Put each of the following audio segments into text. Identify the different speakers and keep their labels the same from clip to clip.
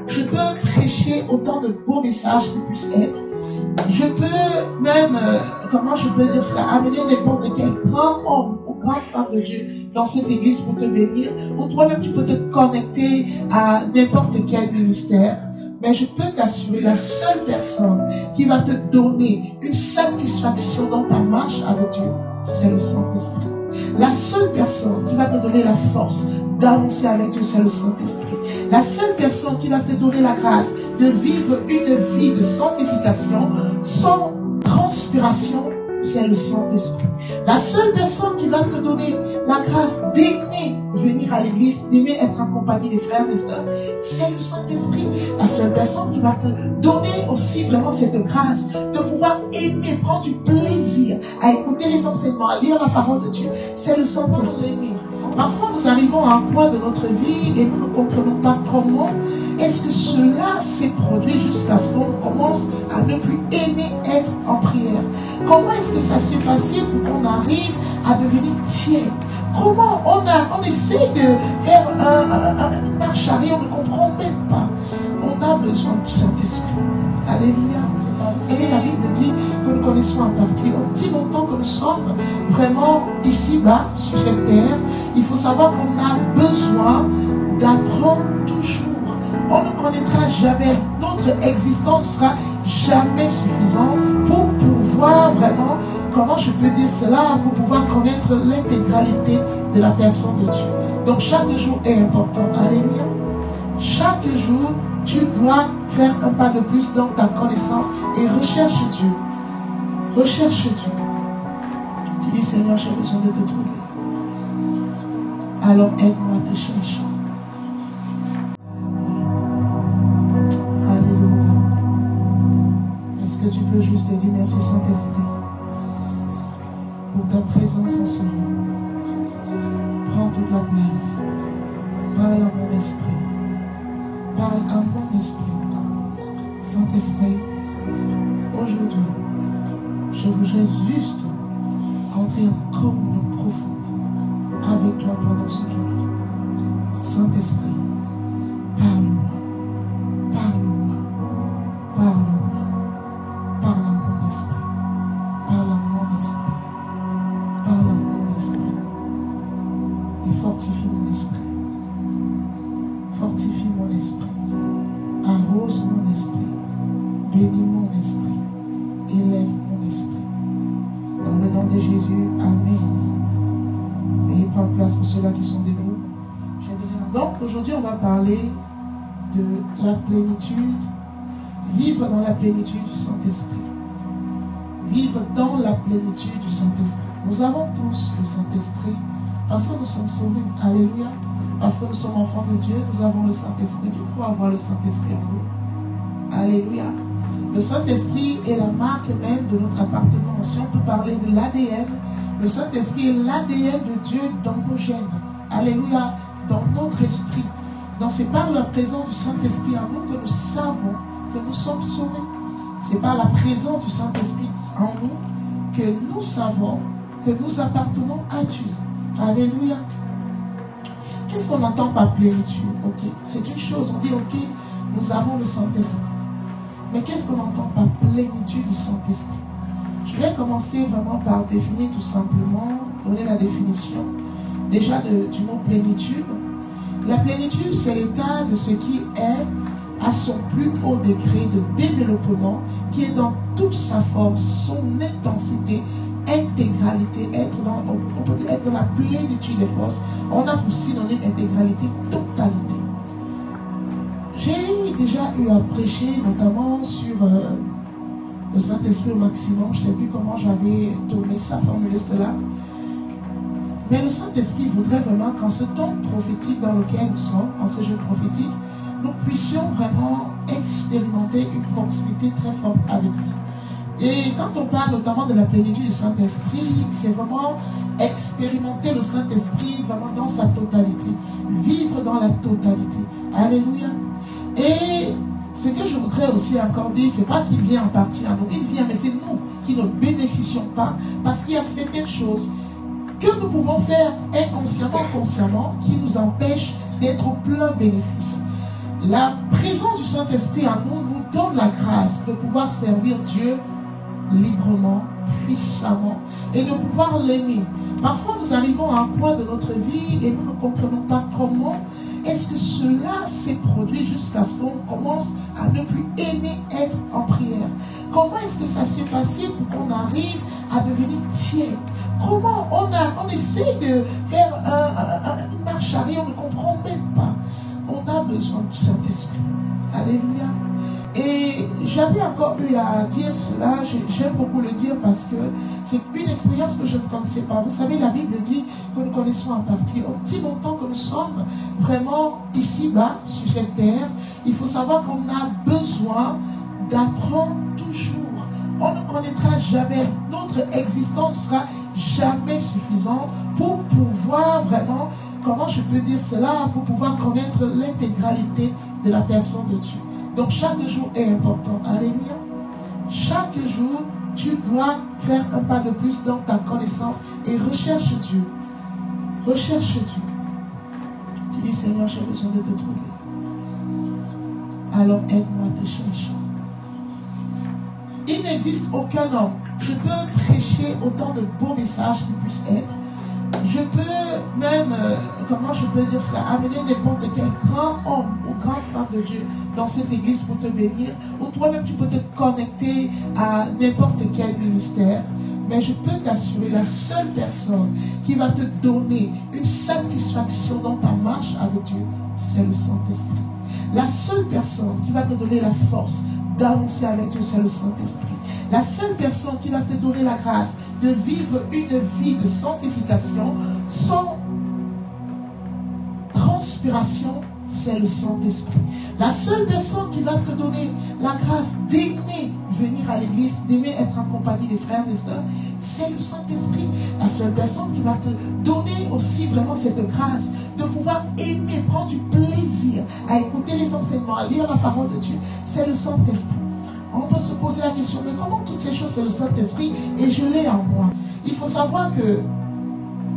Speaker 1: Je peux prêcher autant de beaux messages qui puissent être. Je peux même, comment je peux dire ça, amener n'importe quel grand homme ou grande femme de Dieu dans cette église pour te bénir. Ou toi-même, tu peux te connecter à n'importe quel ministère. Mais je peux t'assurer, la seule personne qui va te donner une satisfaction dans ta marche avec Dieu, c'est le Saint-Esprit. La seule personne qui va te donner la force d'avancer avec Dieu, c'est le Saint-Esprit. La seule personne qui va te donner la grâce de vivre une vie de sanctification sans transpiration, c'est le Saint-Esprit. La seule personne qui va te donner la grâce d'aimer venir à l'église, d'aimer être en compagnie des frères et sœurs, c'est le Saint-Esprit. La seule personne qui va te donner aussi vraiment cette grâce de pouvoir aimer, prendre du plaisir à écouter les enseignements, à lire la parole de Dieu, c'est le Saint-Esprit. Parfois, nous arrivons à un point de notre vie et nous ne comprenons pas comment est-ce que cela s'est produit jusqu'à ce qu'on commence à ne plus aimer être en prière. Comment est-ce que ça s'est passé pour qu'on arrive à devenir tiède? Comment on essaie de faire une marche arrière, on ne comprend même pas. On a besoin du Saint-Esprit. Alléluia. Vous savez, la Bible dit que nous connaissons en partie. Aussi longtemps que nous sommes vraiment ici-bas, sur cette terre, il faut savoir qu'on a besoin d'apprendre toujours. On ne connaîtra jamais, notre existence sera jamais suffisante pour pouvoir vraiment, comment je peux dire cela, pour pouvoir connaître l'intégralité de la personne de Dieu. Donc chaque jour est important. Alléluia. Chaque jour, tu dois faire un pas de plus dans ta connaissance et recherche Dieu. Recherche Dieu. Tu dis, Seigneur, j'ai besoin de te trouver. Alors aide-moi à te chercher. Alléluia. Est-ce que tu peux juste te dire merci Saint-Esprit pour ta présence en ce lieu? Prends toute la place. Parle à mon esprit. Parle à mon esprit. Saint-Esprit, aujourd'hui, je voudrais juste entrer en communion profonde avec toi pendant ce culte. Saint-Esprit, parle-moi, parle-moi, parle-moi, parle à mon esprit, parle à mon esprit, parle à mon esprit, et fortifie mon esprit. Fortifie mon esprit, arrose mon esprit, bénis mon esprit, élève mon esprit. Dans le nom de Jésus, Amen. Veuillez prendre place pour ceux-là qui sont debout. Donc aujourd'hui, on va parler de la plénitude, vivre dans la plénitude du Saint-Esprit. Vivre dans la plénitude du Saint-Esprit. Nous avons tous le Saint-Esprit parce que nous sommes sauvés. Alléluia. Parce que nous sommes enfants de Dieu, nous avons le Saint-Esprit. Qui croit avoir le Saint-Esprit en nous? Alléluia. Le Saint-Esprit est la marque même de notre appartenance. Si on peut parler de l'ADN, le Saint-Esprit est l'ADN de Dieu dans nos gènes. Alléluia. Dans notre esprit. Donc c'est par la présence du Saint-Esprit en nous que nous savons que nous sommes sauvés. C'est par la présence du Saint-Esprit en nous que nous savons que nous appartenons à Dieu. Alléluia. Qu'est-ce qu'on entend par plénitude? Ok, c'est une chose, on dit ok, nous avons le Saint-Esprit. Mais qu'est-ce qu'on entend par plénitude du Saint-Esprit? Je vais commencer vraiment par définir tout simplement, donner la définition déjà du mot plénitude. La plénitude, c'est l'état de ce qui est à son plus haut degré de développement, qui est dans toute sa force, son intensité, intégralité, on peut dire être dans la plénitude des forces. On a pour synonyme intégralité, totalité. J'ai déjà eu à prêcher notamment sur le Saint-Esprit au maximum. Je ne sais plus comment j'avais tourné ça, formulé cela. Mais le Saint-Esprit voudrait vraiment qu'en ce temps prophétique dans lequel nous sommes, en ce jeu prophétique, nous puissions vraiment expérimenter une proximité très forte avec lui. Et quand on parle notamment de la plénitude du Saint-Esprit, c'est vraiment expérimenter le Saint-Esprit vraiment dans sa totalité. Vivre dans la totalité. Alléluia. Et ce que je voudrais aussi encore dire, c'est pas qu'il vient en partie à nous. Il vient, mais c'est nous qui ne bénéficions pas. Parce qu'il y a certaines choses que nous pouvons faire inconsciemment, consciemment, qui nous empêchent d'être au plein bénéfice. La présence présence du Saint-Esprit en nous nous donne la grâce de pouvoir servir Dieu librement, puissamment, et de pouvoir l'aimer. Parfois, nous arrivons à un point de notre vie et nous ne comprenons pas comment est-ce que cela s'est produit jusqu'à ce qu'on commence à ne plus aimer être en prière. Comment est-ce que ça s'est passé pour qu'on arrive à devenir tiède? Comment on essaie de faire une marche arrière, on ne comprend même pas. On a besoin du Saint-Esprit. Alléluia. Et j'avais encore eu à dire cela, j'aime beaucoup le dire parce que c'est une expérience que je ne connaissais pas. Vous savez, la Bible dit que nous connaissons en partie. Aussi longtemps que nous sommes vraiment ici-bas, sur cette terre, il faut savoir qu'on a besoin d'apprendre toujours. On ne connaîtra jamais, notre existence sera jamais suffisante pour pouvoir vraiment, comment je peux dire cela, pour pouvoir connaître l'intégralité de la personne de Dieu. Donc chaque jour est important. Alléluia. Chaque jour, tu dois faire un pas de plus dans ta connaissance et recherche Dieu. Recherche Dieu. Tu dis, Seigneur, j'ai besoin de te trouver. Alors aide-moi à te chercher. Il n'existe aucun homme. Je peux prêcher autant de beaux messages qu'il puisse être. Je peux même, comment je peux dire ça, amener n'importe quel grand homme ou grande femme de Dieu dans cette église pour te bénir, ou toi-même tu peux te connecter à n'importe quel ministère. Mais je peux t'assurer, la seule personne qui va te donner une satisfaction dans ta marche avec Dieu, c'est le Saint-Esprit. La seule personne qui va te donner la force d'avancer avec Dieu, c'est le Saint-Esprit. La seule personne qui va te donner la grâce de vivre une vie de sanctification sans transpiration, c'est le Saint-Esprit. La seule personne qui va te donner la grâce d'aimer venir à l'église, d'aimer être en compagnie des frères et sœurs, c'est le Saint-Esprit. La seule personne qui va te donner aussi vraiment cette grâce de pouvoir aimer, prendre du plaisir à écouter les enseignements, à lire la parole de Dieu, c'est le Saint-Esprit. On peut se poser la question, mais comment toutes ces choses, c'est le Saint-Esprit et je l'ai en moi? Il faut savoir que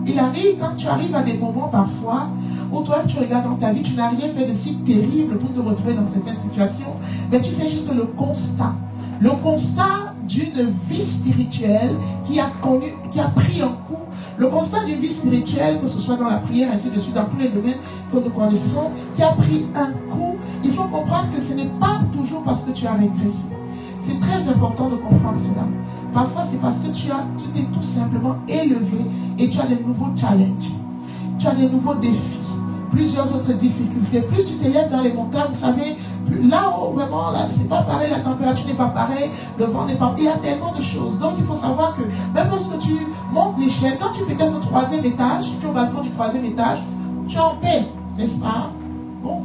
Speaker 1: il arrive, quand tu arrives à des moments parfois, où toi tu regardes dans ta vie, tu n'as rien fait de si terrible pour te retrouver dans certaines situations, mais tu fais juste le constat. Le constat d'une vie spirituelle qui a pris un coup. Le constat d'une vie spirituelle, que ce soit dans la prière, ainsi de suite, dans tous les domaines que nous connaissons, qui a pris un coup. Il faut comprendre que ce n'est pas toujours parce que tu as régressé. C'est très important de comprendre cela. Parfois, c'est parce que tu t'es tout simplement élevé et tu as de nouveaux challenges. Tu as de nouveaux défis, plusieurs autres difficultés. Plus tu t'élèves dans les montagnes, vous savez, là où vraiment, là, c'est pas pareil, la température n'est pas pareille, le vent n'est pas... Il y a tellement de choses. Donc, il faut savoir que même lorsque tu montes l'échelle, quand tu es peut-être au 3e étage, tu es au balcon du 3e étage, tu es en paix, n'est-ce pas? Bon.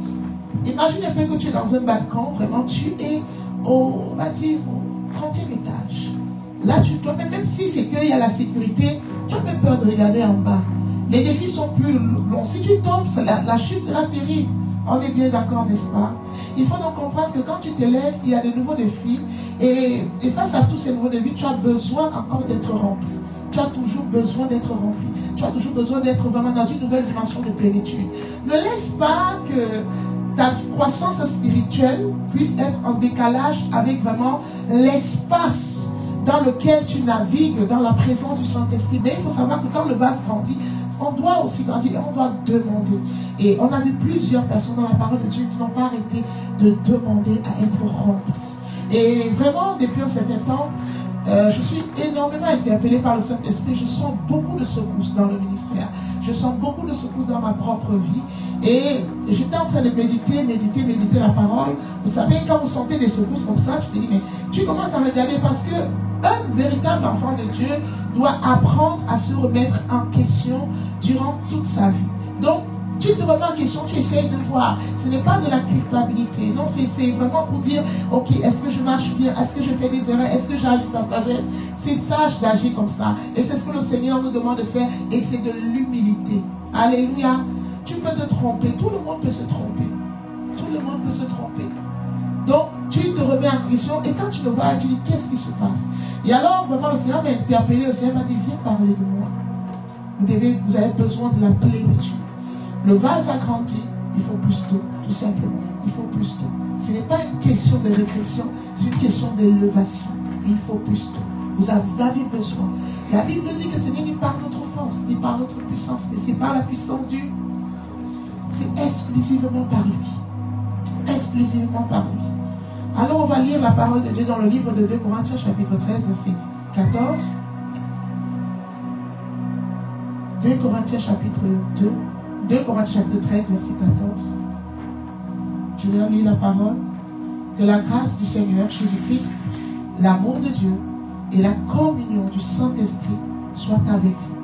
Speaker 1: Imagine un peu que tu es dans un balcon, vraiment, tu es on va dire, au 30e étage. Là, même si c'est qu'il y a la sécurité, tu as même peur de regarder en bas. Les défis sont plus longs. Si tu tombes, la chute sera terrible. On est bien d'accord, n'est-ce pas? Il faut donc comprendre que quand tu t'élèves, il y a de nouveaux défis. Et face à tous ces nouveaux défis, tu as besoin encore d'être rempli. Tu as toujours besoin d'être rempli. Tu as toujours besoin d'être vraiment dans une nouvelle dimension de plénitude. Ne laisse pas que ta croissance spirituelle puisse être en décalage avec vraiment l'espace dans lequel tu navigues dans la présence du Saint-Esprit. Mais il faut savoir que quand le vase grandit, on doit aussi grandir et on doit demander. Et on a vu plusieurs personnes dans la parole de Dieu qui n'ont pas arrêté de demander à être remplies. Et vraiment, depuis un certain temps, je suis énormément interpellé par le Saint-Esprit. Je sens beaucoup de secousses dans le ministère. Je sens beaucoup de secousses dans ma propre vie. Et j'étais en train de méditer la parole. Vous savez, quand vous sentez des secousses comme ça, tu te dis, mais tu commences à regarder parce que un véritable enfant de Dieu doit apprendre à se remettre en question durant toute sa vie. Donc, tu te remets en question, tu essayes de voir. Ce n'est pas de la culpabilité. Non, c'est vraiment pour dire, ok, est-ce que je marche bien? Est-ce que je fais des erreurs? Est-ce que j'agis par sagesse? C'est sage d'agir comme ça. Et c'est ce que le Seigneur nous demande de faire. Et c'est de l'humilité. Alléluia. Tu peux te tromper. Tout le monde peut se tromper. Tout le monde peut se tromper. Donc, tu te remets en question. Et quand tu le vois, tu dis, qu'est-ce qui se passe? Et alors, vraiment, le Seigneur m'a interpellé. Le Seigneur m'a dit, viens parler de moi. Vous avez besoin de la plénitude. Le vase a grandi, il faut plus d'eau, tout simplement. Il faut plus d'eau. Ce n'est pas une question de régression, c'est une question d'élévation. Il faut plus tôt. Vous avez besoin. La Bible dit que ce n'est ni par notre force, ni par notre puissance, mais c'est par la puissance du... C'est exclusivement par lui. Exclusivement par lui. Alors on va lire la parole de Dieu dans le livre de 2 Corinthiens chapitre 13, verset 14. 2 Corinthiens chapitre 2. 2 Corinthiens chapitre 13, verset 14. Je vais lire la parole. Que la grâce du Seigneur Jésus-Christ, l'amour de Dieu et la communion du Saint-Esprit soient avec vous.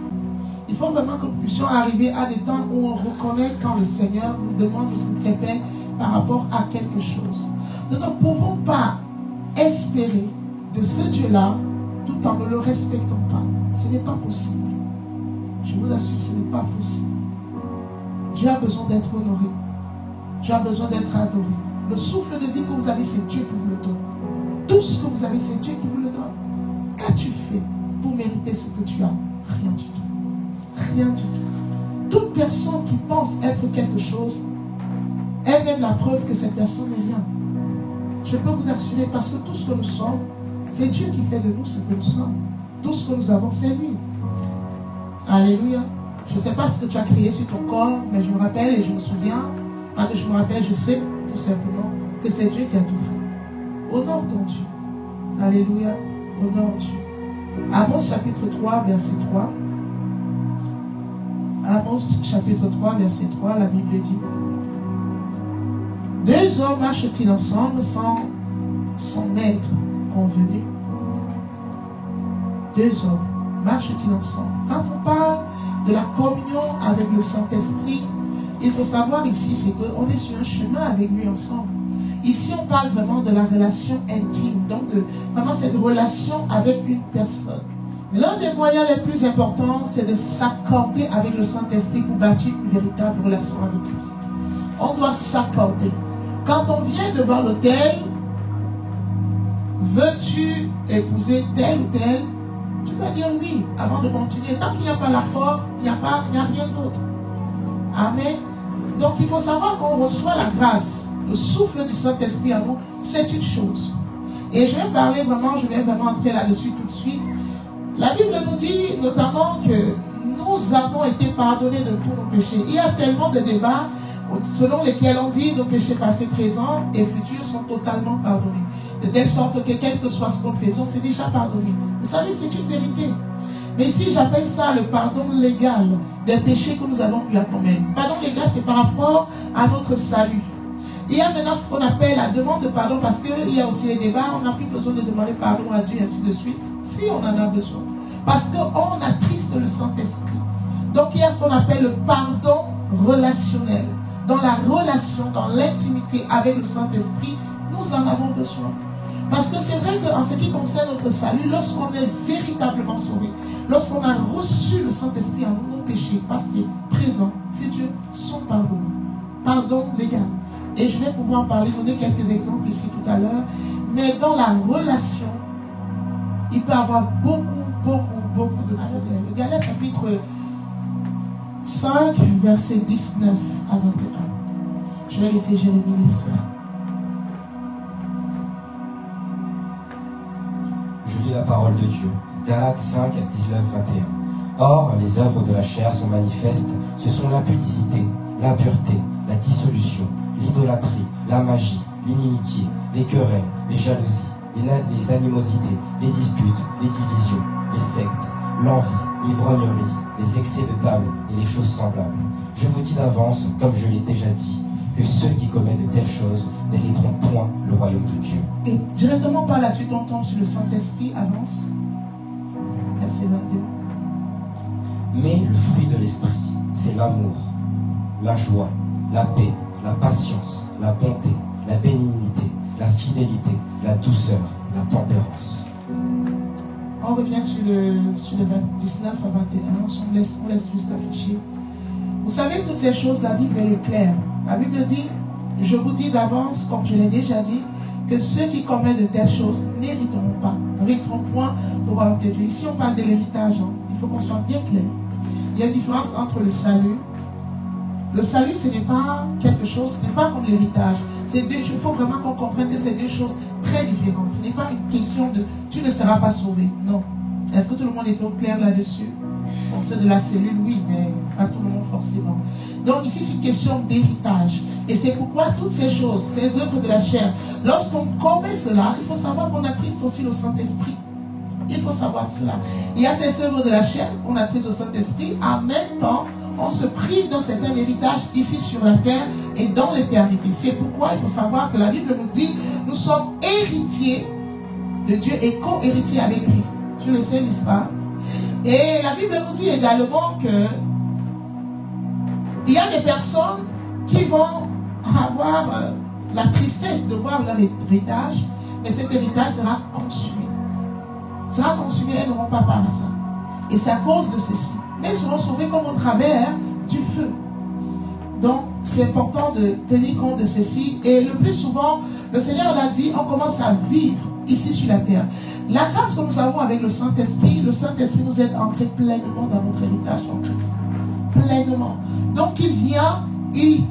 Speaker 1: Il faut vraiment que nous puissions arriver à des temps où on reconnaît quand le Seigneur nous demande ou s'interpelle par rapport à quelque chose. Nous ne pouvons pas espérer de ce Dieu-là tout en ne le respectant pas. Ce n'est pas possible. Je vous assure, ce n'est pas possible. Dieu a besoin d'être honoré. Dieu a besoin d'être adoré. Le souffle de vie que vous avez, c'est Dieu qui vous le donne. Tout ce que vous avez, c'est Dieu qui vous le donne. Qu'as-tu fait pour mériter ce que tu as? Rien du tout. Rien du tout. Toute personne qui pense être quelque chose est même la preuve que cette personne n'est rien. Je peux vous assurer, parce que tout ce que nous sommes, c'est Dieu qui fait de nous ce que nous sommes. Tout ce que nous avons, c'est lui. Alléluia. Je ne sais pas ce que tu as créé sur ton corps, mais je me rappelle et je me souviens, pas que je me rappelle, je sais tout simplement que c'est Dieu qui a tout fait. Honore ton Dieu. Alléluia. Honore Dieu. Amos chapitre 3, verset 3. Amos chapitre 3, verset 3, la Bible dit: deux hommes marchent-ils ensemble sans être convenus? Deux hommes marchent-ils ensemble? Quand on parle de la communion avec le Saint-Esprit, il faut savoir ici, c'est qu'on est sur un chemin avec lui ensemble. Ici, on parle vraiment de la relation intime, donc de vraiment cette relation avec une personne. L'un des moyens les plus importants, c'est de s'accorder avec le Saint-Esprit pour bâtir une véritable relation avec lui. On doit s'accorder. Quand on vient devant l'autel, veux-tu épouser tel ou tel? Tu vas dire oui avant de continuer. Tant qu'il n'y a pas l'accord, il n'y a rien d'autre. Amen. Donc il faut savoir qu'on reçoit la grâce, le souffle du Saint-Esprit à nous, c'est une chose. Et je vais vraiment entrer là-dessus tout de suite. La Bible nous dit notamment que nous avons été pardonnés de tous nos péchés. Il y a tellement de débats selon lesquels on dit nos péchés passés, présents et futurs sont totalement pardonnés. De telle sorte que quel que soit ce que nous faisons, c'est déjà pardonné. Vous savez, c'est une vérité. Mais si j'appelle ça le pardon légal des péchés que nous avons eu à commettre. Pardon légal, c'est par rapport à notre salut. Il y a maintenant ce qu'on appelle la demande de pardon, parce qu'il y a aussi les débats, on n'a plus besoin de demander pardon à Dieu, et ainsi de suite, si on en a besoin. Parce qu'on attriste le Saint-Esprit. Donc il y a ce qu'on appelle le pardon relationnel. Dans la relation, dans l'intimité avec le Saint-Esprit, nous en avons besoin. Parce que c'est vrai qu'en ce qui concerne notre salut, lorsqu'on est véritablement sauvé, lorsqu'on a reçu le Saint-Esprit en nous, nos péchés passés, présents, futurs sont pardonnés. Pardon légal. Et je vais pouvoir donner quelques exemples ici tout à l'heure. Mais dans la relation, il peut y avoir beaucoup de problèmes. Regardez le chapitre 5, verset 19 à 21. Je vais laisser Jérémie lire cela.
Speaker 2: Je lis la parole de Dieu. Galates 5, 19, 21. Or, les œuvres de la chair sont manifestes. Ce sont l'impudicité, l'impureté, la dissolution, l'idolâtrie, la magie, l'inimitié, les querelles, les jalousies, les animosités, les disputes, les divisions, les sectes, l'envie, l'ivrognerie, les excès de table et les choses semblables. Je vous dis d'avance, comme je l'ai déjà dit, que ceux qui commettent de telles choses n'hériteront point le royaume de Dieu.
Speaker 1: Et directement par la suite, on tombe sur le Saint-Esprit, avance. Verset 22.
Speaker 2: Mais le fruit de l'esprit, c'est l'amour, la joie, la paix, la patience, la bonté, la bénignité, la fidélité, la douceur, la tempérance.
Speaker 1: On revient sur le 19 à 21, on laisse juste afficher. Vous savez, toutes ces choses, la Bible, elle est claire. La Bible dit, je vous dis d'avance, comme je l'ai déjà dit, que ceux qui commettent de telles choses n'hériteront point le royaume de Dieu. Ici, on parle de l'héritage. Il faut qu'on soit bien clair. Il y a une différence entre le salut Le salut, ce n'est pas quelque chose, ce n'est pas comme l'héritage. Il faut vraiment qu'on comprenne que c'est deux choses très différentes. Ce n'est pas une question de tu ne seras pas sauvé. Non. Est-ce que tout le monde est au clair là-dessus? Pour ceux de la cellule, oui, mais pas tout le monde forcément. Donc ici, c'est une question d'héritage. Et c'est pourquoi toutes ces choses, ces œuvres de la chair, lorsqu'on commet cela, il faut savoir qu'on attriste aussi le Saint-Esprit. Il faut savoir cela. Il y a ces œuvres de la chair qu'on attriste au Saint-Esprit. En même temps, on se prive d'un certain héritage ici sur la terre et dans l'éternité. C'est pourquoi il faut savoir que la Bible nous dit, nous sommes héritiers de Dieu et co-héritiers avec Christ. Tu le sais, n'est-ce pas? Et la Bible nous dit également que il y a des personnes qui vont avoir la tristesse de voir leur héritage, mais cet héritage sera consumé. Sera consumé, elles n'auront pas part à ça. Et c'est à cause de ceci. Mais ils seront sauvés comme au travers du feu. Donc, c'est important de tenir compte de ceci. Et le plus souvent, le Seigneur l'a dit, on commence à vivre ici sur la terre. La grâce que nous avons avec le Saint-Esprit nous aide à entrer pleinement dans notre héritage en Christ. Pleinement. Donc, il vient, il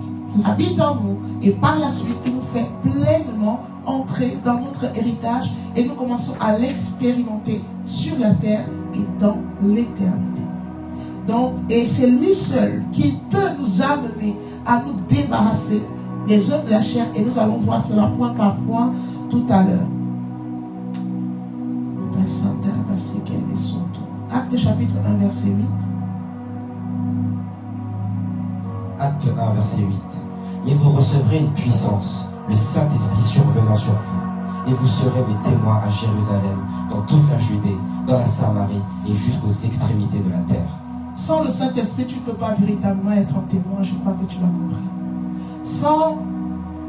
Speaker 1: habite en nous, et par la suite, il nous fait pleinement entrer dans notre héritage, et nous commençons à l'expérimenter sur la terre et dans l'éternité. Donc, et c'est lui seul qui peut nous amener à nous débarrasser des œuvres de la chair, et nous allons voir cela point par point tout à l'heure. Acte chapitre 1 verset 8.
Speaker 2: Acte 1 verset 8. Mais vous recevrez une puissance, le Saint-Esprit survenant sur vous, et vous serez mes témoins à Jérusalem, dans toute la Judée, dans la Samarie et jusqu'aux extrémités de la terre.
Speaker 1: Sans le Saint-Esprit, tu ne peux pas véritablement être un témoin, je crois que tu l'as compris. Sans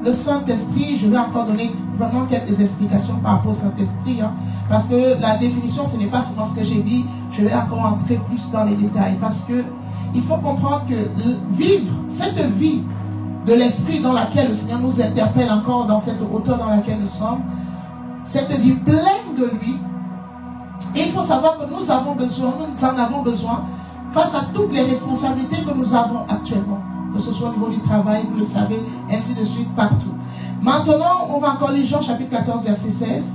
Speaker 1: le Saint-Esprit, je vais encore donner vraiment quelques explications par rapport au Saint-Esprit, hein, parce que la définition, ce n'est pas seulement ce que j'ai dit, je vais encore entrer plus dans les détails, parce que il faut comprendre que vivre cette vie de l'Esprit dans laquelle le Seigneur nous interpelle encore dans cette hauteur dans laquelle nous sommes, cette vie pleine de lui, et il faut savoir que nous en avons besoin face à toutes les responsabilités que nous avons actuellement, que ce soit au niveau du travail, vous le savez, ainsi de suite, partout. Maintenant, on va encore lire Jean chapitre 14, verset 16.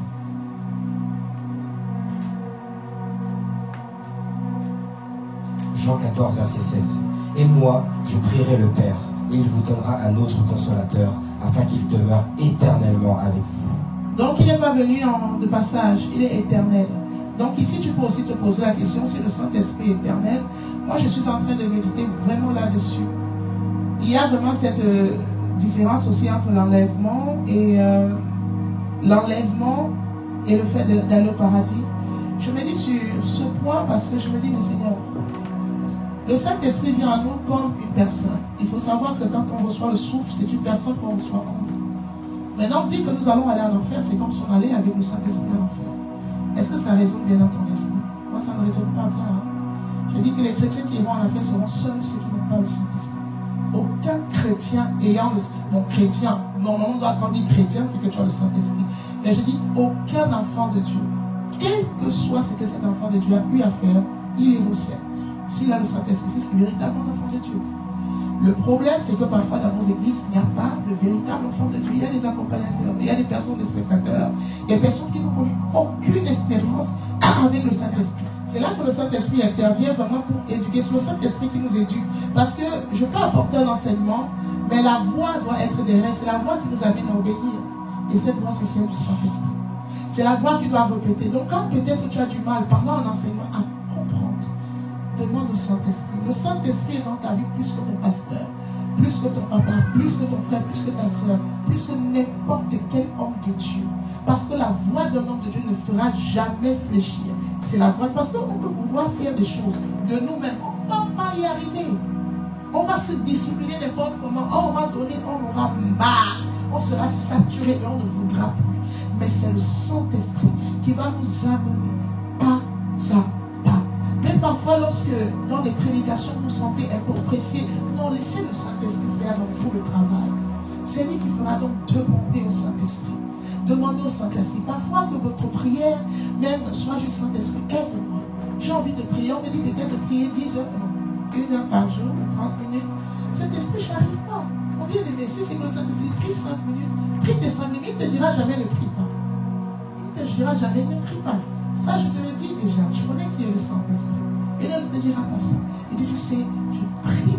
Speaker 2: Jean 14, verset 16. Et moi, je prierai le Père, et il vous donnera un autre consolateur, afin qu'il demeure éternellement avec vous.
Speaker 1: Donc, il n'est pas venu de passage, il est éternel. Donc ici, tu peux aussi te poser la question si le Saint-Esprit est éternel. Moi, je suis en train de méditer vraiment là-dessus. Il y a vraiment cette différence aussi entre l'enlèvement et le fait d'aller au paradis. Je me dis sur ce point parce que je me dis, mais Seigneur, le Saint-Esprit vient à nous comme une personne. Il faut savoir que quand on reçoit le souffle, c'est une personne qu'on reçoit en nous. Maintenant, on dit que nous allons aller à l'enfer, c'est comme si on allait avec le Saint-Esprit à l'enfer. Est-ce que ça résonne bien dans ton esprit? Moi, ça ne résonne pas bien. Hein? Je dis que les chrétiens qui iront en enfer seront seuls ceux qui n'ont pas le Saint-Esprit. Aucun chrétien ayant le Saint-Esprit. Donc, chrétien, normalement, quand on dit chrétien, c'est que tu as le Saint-Esprit. Mais je dis aucun enfant de Dieu, quel que soit ce que cet enfant de Dieu a eu à faire, il est au ciel. S'il a le Saint-Esprit, c'est véritablement l'enfant de Dieu. Le problème, c'est que parfois dans nos églises, il n'y a pas de véritable enfant de Dieu. Il y a des accompagnateurs, il y a des personnes, des spectateurs, des personnes qui n'ont connu aucune expérience avec le Saint-Esprit. C'est là que le Saint-Esprit intervient vraiment pour éduquer. C'est le Saint-Esprit qui nous éduque. Parce que je peux apporter un enseignement, mais la voix doit être derrière. C'est la voix qui nous amène à obéir. Et cette voix, c'est celle du Saint-Esprit. C'est la voix qui doit répéter. Donc quand peut-être tu as du mal pendant un enseignement à comprendre, demande au Saint-Esprit. Le Saint-Esprit est dans ta vie plus que ton pasteur, plus que ton papa, plus que ton frère, plus que ta soeur, plus que n'importe quel homme de Dieu. Parce que la voix d'un homme de Dieu ne fera jamais fléchir. C'est la voix, parce qu'on peut vouloir faire des choses de nous-mêmes. On ne va pas y arriver. On va se discipliner n'importe comment. À un moment donné, on aura marre. On sera saturé et on ne voudra plus. Mais c'est le Saint-Esprit qui va nous amener pas à pas. Même parfois, lorsque dans des prédications, vous vous sentez un peu oppressé, non, laissez le Saint-Esprit faire dans le travail. C'est lui qui fera donc demander au Saint-Esprit. Demandez au Saint-Esprit. Parfois que votre prière, même soit juste Saint-Esprit, aide-moi. J'ai envie de prier. On me dit peut-être de prier 10 heures, 1 heure par jour, 30 minutes. cet esprit, je n'arrive pas. Mon bien-aimé, si c'est que le Saint-Esprit, prie 5 minutes. Prie tes 5 minutes, il ne te dira jamais ne prie pas. Il ne te dira jamais ne prie pas. Ça, je te le dis déjà. Tu connais qui est le Saint-Esprit. Et là, il ne te dira pas ça. Il dit, tu sais, je prie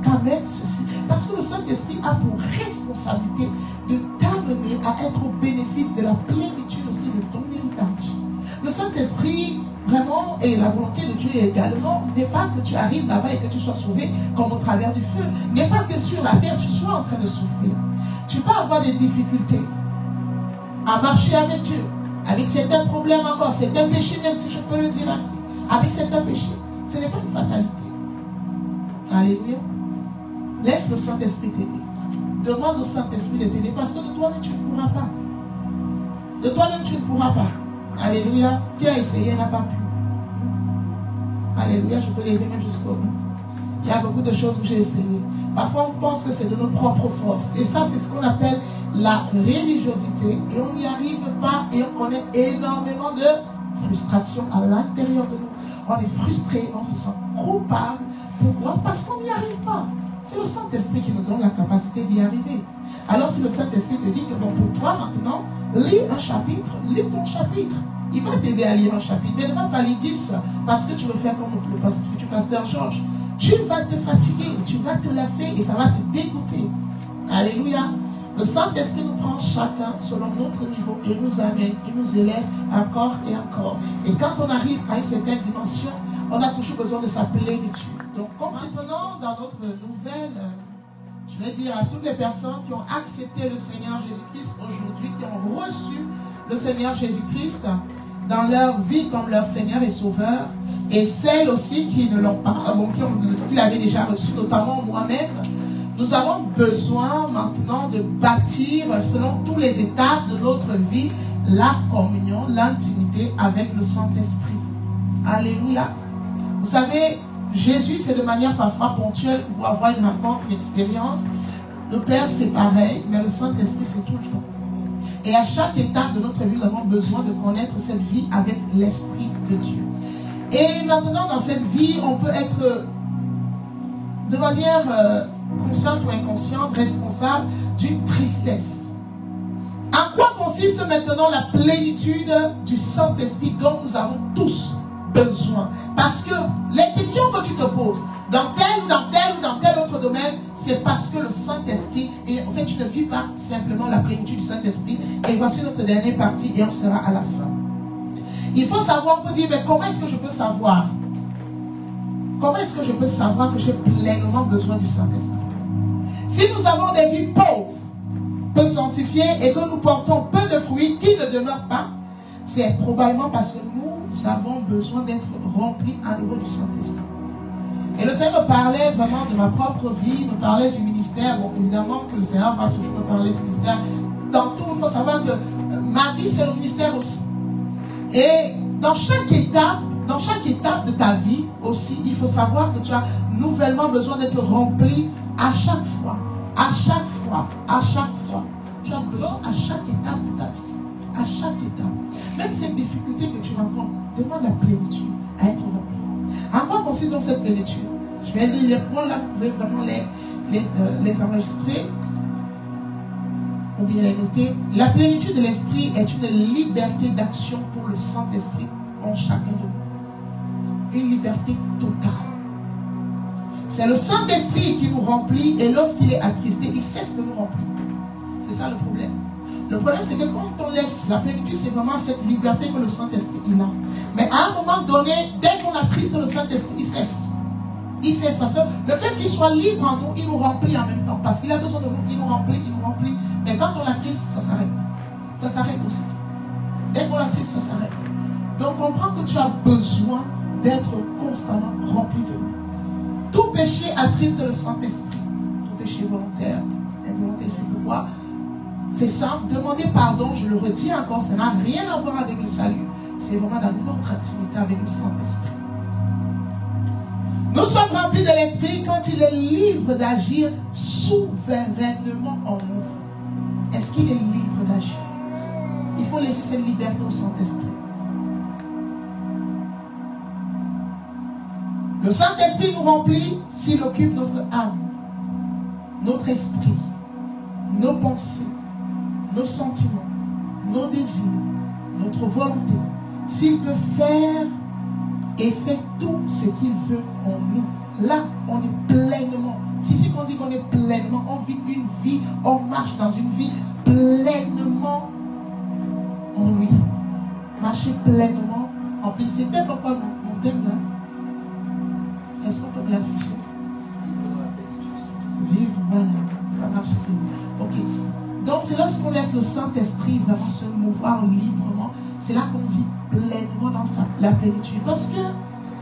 Speaker 1: quand même ceci. Parce que le Saint-Esprit a pour responsabilité de t'amener à être au bénéfice de la plénitude aussi de ton héritage. Le Saint-Esprit, vraiment, et la volonté de Dieu également, n'est pas que tu arrives là-bas et que tu sois sauvé comme au travers du feu. N'est pas que sur la terre tu sois en train de souffrir. Tu peux avoir des difficultés à marcher avec Dieu, avec certains problèmes encore, certains péchés, même si je peux le dire ainsi, avec certains péchés. Ce n'est pas une fatalité. Alléluia. Laisse le Saint-Esprit t'aider. Demande au Saint-Esprit de t'aider parce que de toi-même tu ne pourras pas. De toi-même tu ne pourras pas. Alléluia. Qui a essayé n'a pas pu. Alléluia. Je peux l'élever même jusqu'au bout. Il y a beaucoup de choses que j'ai essayé. Parfois on pense que c'est de nos propres forces. Et ça c'est ce qu'on appelle la religiosité. Et on n'y arrive pas et on connaît énormément de frustration à l'intérieur de nous. On est frustré, on se sent coupable. Pourquoi? Parce qu'on n'y arrive pas. C'est le Saint-Esprit qui nous donne la capacité d'y arriver. Alors si le Saint-Esprit te dit que bon, pour toi maintenant, lis un chapitre, lis ton chapitre. Il va t'aider à lire un chapitre, mais ne va pas lire 10 parce que tu veux faire comme le futur pasteur Georges. Tu vas te fatiguer, tu vas te lasser et ça va te dégoûter. Alléluia. Le Saint-Esprit nous prend chacun selon notre niveau et nous amène, il nous élève encore et encore. Et quand on arrive à une certaine dimension, on a toujours besoin de sa plénitude. Donc, maintenant, dans notre nouvelle, je vais dire à toutes les personnes qui ont accepté le Seigneur Jésus-Christ aujourd'hui, qui ont reçu le Seigneur Jésus-Christ dans leur vie comme leur Seigneur et Sauveur, et celles aussi qui ne l'ont pas, qui l'avaient déjà reçu, notamment moi-même, nous avons besoin maintenant de bâtir, selon toutes les étapes de notre vie, la communion, l'intimité avec le Saint-Esprit. Alléluia. Vous savez, Jésus, c'est de manière parfois ponctuelle pour avoir une rencontre, une expérience. Le Père, c'est pareil, mais le Saint-Esprit, c'est tout le temps. Et à chaque étape de notre vie, nous avons besoin de connaître cette vie avec l'Esprit de Dieu. Et maintenant, dans cette vie, on peut être de manière consciente ou inconsciente, responsable d'une tristesse. En quoi consiste maintenant la plénitude du Saint-Esprit dont nous avons tous besoin? Parce que les questions que tu te poses, dans tel ou dans tel ou dans tel autre domaine, c'est parce que le Saint-Esprit, et en fait tu ne vis pas simplement la plénitude du Saint-Esprit. Et voici notre dernière partie et on sera à la fin. Il faut savoir, on peut dire, mais comment est-ce que je peux savoir? Comment est-ce que je peux savoir que j'ai pleinement besoin du Saint-Esprit? Si nous avons des vies pauvres, peu sanctifiées et que nous portons peu de fruits qui ne demeurent pas, c'est probablement parce que nous avons besoin d'être remplis à nouveau du Saint-Esprit. Et le Seigneur me parlait vraiment de ma propre vie, me parlait du ministère. Bon, évidemment que le Seigneur va toujours me parler du ministère. Dans tout, il faut savoir que ma vie, c'est le ministère aussi. Et dans chaque étape de ta vie aussi, il faut savoir que tu as nouvellement besoin d'être rempli à chaque fois. À chaque fois. À chaque fois. Tu as besoin à chaque étape de ta vie. À chaque étape. Même ces difficultés que tu rencontres, demande la plénitude à être rempli. En quoi consiste donc cette plénitude? Je vais lire les points là, vous pouvez vraiment les enregistrer ou bien les noter. La plénitude de l'esprit est une liberté d'action pour le Saint-Esprit en chacun de nous. Une liberté totale. C'est le Saint-Esprit qui nous remplit et lorsqu'il est attristé, il cesse de nous remplir. C'est ça le problème. Le problème, c'est que quand on laisse la plénitude, c'est vraiment cette liberté que le Saint-Esprit il a. Mais à un moment donné, dès qu'on attriste le Saint-Esprit, il cesse. Il cesse parce que le fait qu'il soit libre en nous, il nous remplit en même temps. Parce qu'il a besoin de nous, il nous remplit, il nous remplit. Mais quand on attriste, ça s'arrête. Ça s'arrête aussi. Dès qu'on attriste, ça s'arrête. Donc comprends que tu as besoin d'être constamment rempli de lui. Tout péché attriste le Saint-Esprit. Tout péché volontaire, involontaire, c'est pourquoi c'est simple, demander pardon, je le redis encore, ça n'a rien à voir avec le salut. C'est vraiment dans notre intimité avec le Saint-Esprit. Nous sommes remplis de l'Esprit quand il est libre d'agir souverainement en nous. Est-ce qu'il est libre d'agir? Il faut laisser cette liberté au Saint-Esprit. Le Saint-Esprit nous remplit s'il occupe notre âme. notre esprit, nos pensées, nos sentiments, nos désirs, notre volonté, s'il peut faire et fait tout ce qu'il veut en nous, là, on est pleinement. Si on dit qu'on est pleinement, on vit une vie, on marche dans une vie pleinement en lui. Marcher pleinement en lui. C'est peut-être pourquoi mon thème là. Est-ce qu'on peut me l'afficher? Vivre, voilà. C'est pas marcher, c'est ok. Donc c'est lorsqu'on laisse le Saint-Esprit vraiment se mouvoir librement, c'est là qu'on vit pleinement dans la plénitude. Parce que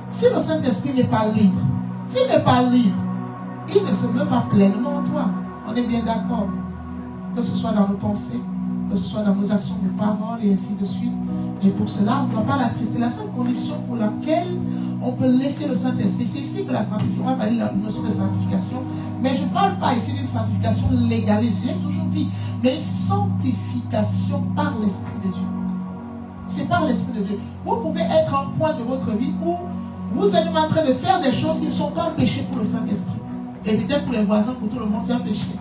Speaker 1: si le Saint-Esprit n'est pas libre, s'il n'est pas libre, il ne se meut pas pleinement en toi. On est bien d'accord. Que ce soit dans nos pensées, que ce soit dans nos actions de parole et ainsi de suite. Et pour cela, on ne doit pas l'attrister. La seule condition pour laquelle on peut laisser le Saint-Esprit, c'est ici que la sanctification, on va parler de la notion de sanctification, mais je ne parle pas ici d'une sanctification légaliste, j'ai toujours dit, mais une sanctification par l'Esprit de Dieu. C'est par l'Esprit de Dieu. Vous pouvez être à un point de votre vie où vous êtes en train de faire des choses qui ne sont pas un péché pour le Saint-Esprit. Et peut-être pour les voisins, pour tout le monde, c'est un péché.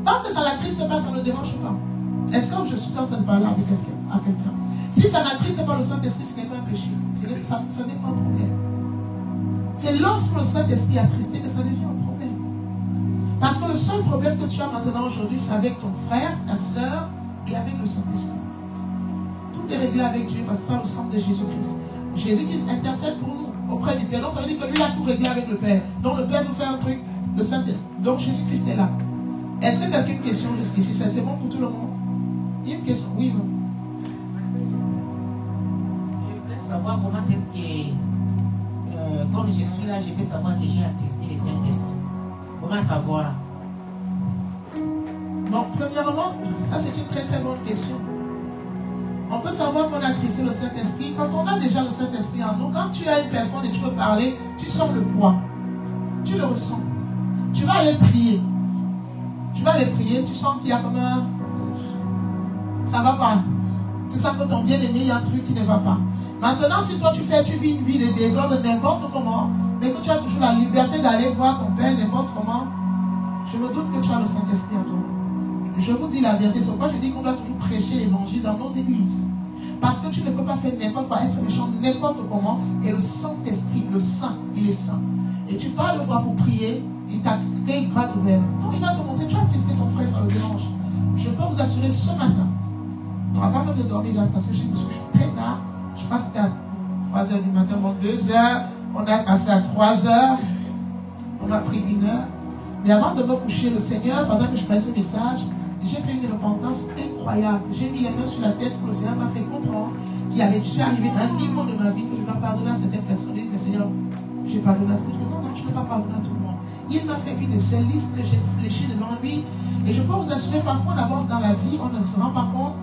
Speaker 1: Tant que ça n'attriste pas, ça ne dérange pas. Est-ce que je suis en train de parler avec quelqu'un? Si ça n'attriste pas le Saint-Esprit, ce n'est pas un péché. Ce n'est pas un problème. C'est lorsque le Saint-Esprit est attristé que ça devient un problème. Parce que le seul problème que tu as maintenant aujourd'hui, c'est avec ton frère, ta soeur et avec le Saint-Esprit. Tout est réglé avec Dieu parce que par le sang de Jésus-Christ. Jésus-Christ intercède pour nous auprès du Père. Donc ça veut dire que lui a tout réglé avec le Père. Donc le Père nous fait un truc, le Saint-Esprit. Donc Jésus-Christ est là. Est-ce que tu as une question jusqu'ici? C'est bon pour tout le monde? Il y a une question? Oui, non?
Speaker 3: Je voulais savoir comment est-ce que, comme je suis là, je peux savoir que j'ai attesté le Saint-Esprit. Comment savoir?
Speaker 1: Bon, premièrement, ça c'est une très très bonne question. On peut savoir qu'on a attristé le Saint-Esprit quand on a déjà le Saint-Esprit en nous. Quand tu as une personne et tu veux parler, tu sens le poids. Tu le ressens. Tu vas aller prier. Tu vas aller prier, tu sens qu'il y a comme un... Ça ne va pas. Tu sens que ton bien-aimé, il y a un truc qui ne va pas. Maintenant, si toi tu vis une vie de désordre n'importe comment, mais que tu as toujours la liberté d'aller voir ton Père n'importe comment, je me doute que tu as le Saint-Esprit en toi. Je vous dis la vérité, c'est pourquoi je dis qu'on doit toujours prêcher l'évangile dans nos églises. Parce que tu ne peux pas faire n'importe quoi, être méchant n'importe comment, et le Saint-Esprit, le Saint, il est saint. Et tu parles de quoi pour prier, il t'a créé une grâce ouverte. Donc il va te montrer, tu as testé ton frère, ça le dérange. Je peux vous assurer ce matin, on va pas même de dormir là, parce que je me suis très tard, je pense que c'était à 3h du matin, bon 2h, on a passé à 3h, on a pris 1 heure. Mais avant de me coucher, le Seigneur, pendant que je faisais ce message, j'ai fait une repentance incroyable. J'ai mis les mains sur la tête pour le Seigneur m'a fait comprendre qu'il avait dû arriver à un niveau de ma vie que je dois pardonner à certaines personnes. Il dit, mais Seigneur, j'ai pardonné à tout le monde. Non, je ne peux pas pardonner à tout le monde. Il m'a fait une de ces listes que j'ai fléchies devant lui. Et je peux vous assurer, parfois on avance dans la vie, on ne se rend pas compte